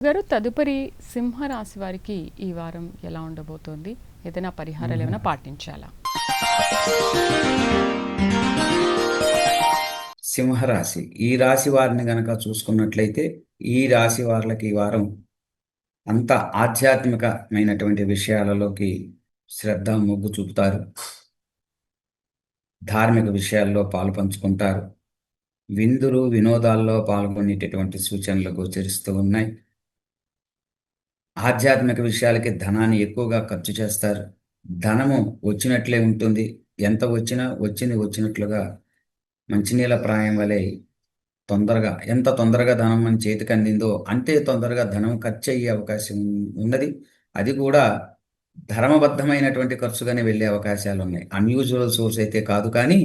గారు తదుపరి సింహరాశి వారికి ఈ వారం ఎలా ఉండబోతోంది? ఏదైనా పరిహారాలు ఏమైనా పాటించాలా? సింహరాశి ఈ రాశి వారిని గనక చూసుకున్నట్లయితే ఈ రాశి వారులకి ఈ వారం అంత ఆధ్యాత్మికమైనటువంటి విషయాలలోకి శ్రద్ధ మొగ్గు చూపుతారు. ధార్మిక విషయాల్లో పాలు పంచుకుంటారు. విందులు వినోదాల్లో పాల్గొనేటటువంటి సూచనలు గోచరిస్తూ ఉన్నాయి. ఆధ్యాత్మిక విషయాలకి ధనాన్ని ఎక్కువగా ఖర్చు చేస్తారు. ధనము వచ్చినట్లే ఉంటుంది. ఎంత వచ్చినా వచ్చింది వచ్చినట్లుగా మంచినీళ్ళ ప్రాయం వలె ఎంత తొందరగా ధనం మన చేతికి అందిందో అంతే తొందరగా ధనం ఖర్చు అయ్యే అవకాశం ఉన్నది. అది కూడా ధర్మబద్ధమైనటువంటి ఖర్చుగానే వెళ్ళే అవకాశాలు ఉన్నాయి. అన్యూజువల్ సోర్స్ అయితే కాదు, కానీ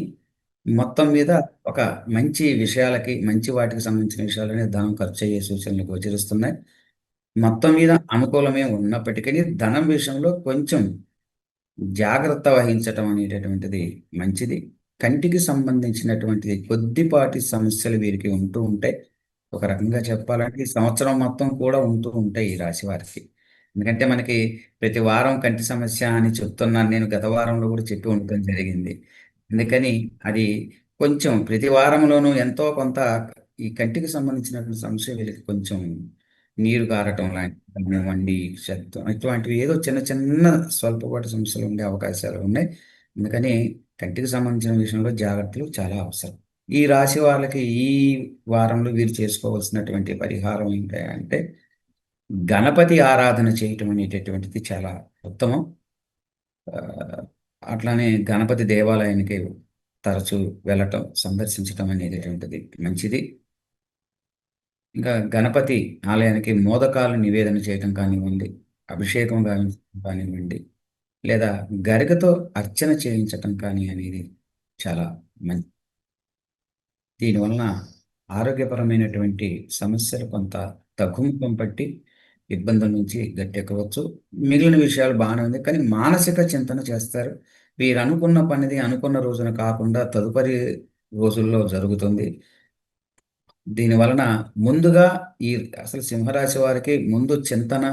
మొత్తం మీద ఒక మంచి విషయాలకి మంచి వాటికి సంబంధించిన విషయాలనే ధనం ఖర్చు అయ్యే సూచనలు గోచరిస్తున్నాయి. మొత్తం మీద అనుకూలమే ఉన్నప్పటికీ ధనం విషయంలో కొంచెం జాగ్రత్త వహించటం అనేటటువంటిది మంచిది. కంటికి సంబంధించినటువంటిది కొద్దిపాటి సమస్యలు వీరికి ఉంటూ ఉంటాయి. ఒక రకంగా చెప్పాలంటే ఈ సంవత్సరం మొత్తం కూడా ఉంటూ ఉంటాయి ఈ రాశి వారికి. ఎందుకంటే మనకి ప్రతి వారం కంటి సమస్య అని చెప్తున్నాను. నేను గత వారంలో కూడా చెప్పి ఉండటం జరిగింది. అందుకని అది కొంచెం ప్రతి వారంలోనూ ఎంతో కొంత ఈ కంటికి సంబంధించినటువంటి సమస్య వీళ్ళకి కొంచెం నీరు గారటం లాంటివి కానివ్వండి, శబ్దం ఇటువంటివి ఏదో చిన్న చిన్న స్వల్పపాటి సమస్యలు ఉండే అవకాశాలు ఉన్నాయి. అందుకని కంటికి సంబంధించిన విషయంలో జాగ్రత్తలు చాలా అవసరం. ఈ రాశి వాళ్ళకి ఈ వారంలో వీరు చేసుకోవాల్సినటువంటి పరిహారం ఏంటంటే గణపతి ఆరాధన చేయటం అనేటటువంటిది చాలా ఉత్తమం. ఆ, అట్లానే గణపతి దేవాలయానికి తరచూ వెళ్ళటం సందర్శించటం అనేటటువంటిది మంచిది. ఇంకా గణపతి ఆలయానికి మోదకాలు నివేదన చేయటం కానివ్వండి, అభిషేకం గావించడం కానివ్వండి, లేదా గరికతో అర్చన చేయించటం కానీ అనేది చాలా మంచి. దీనివలన ఆరోగ్యపరమైనటువంటి సమస్యలు కొంత తగ్గుముఖం పట్టి ఇబ్బందుల నుంచి గట్టెక్కవచ్చు. మిగిలిన విషయాలు బాగానే ఉంది, కానీ మానసిక చింతన చేస్తారు. వీరు అనుకున్న పనిది అనుకున్న రోజున కాకుండా తదుపరి రోజుల్లో జరుగుతుంది. దీని వలన ముందుగా ఈ అసలు సింహరాశి వారికి ముందు చింతన,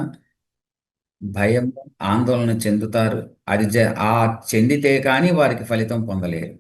భయం, ఆందోళన చెందుతారు. అది ఆ చెందితే కానీ వారికి ఫలితం పొందలేరు.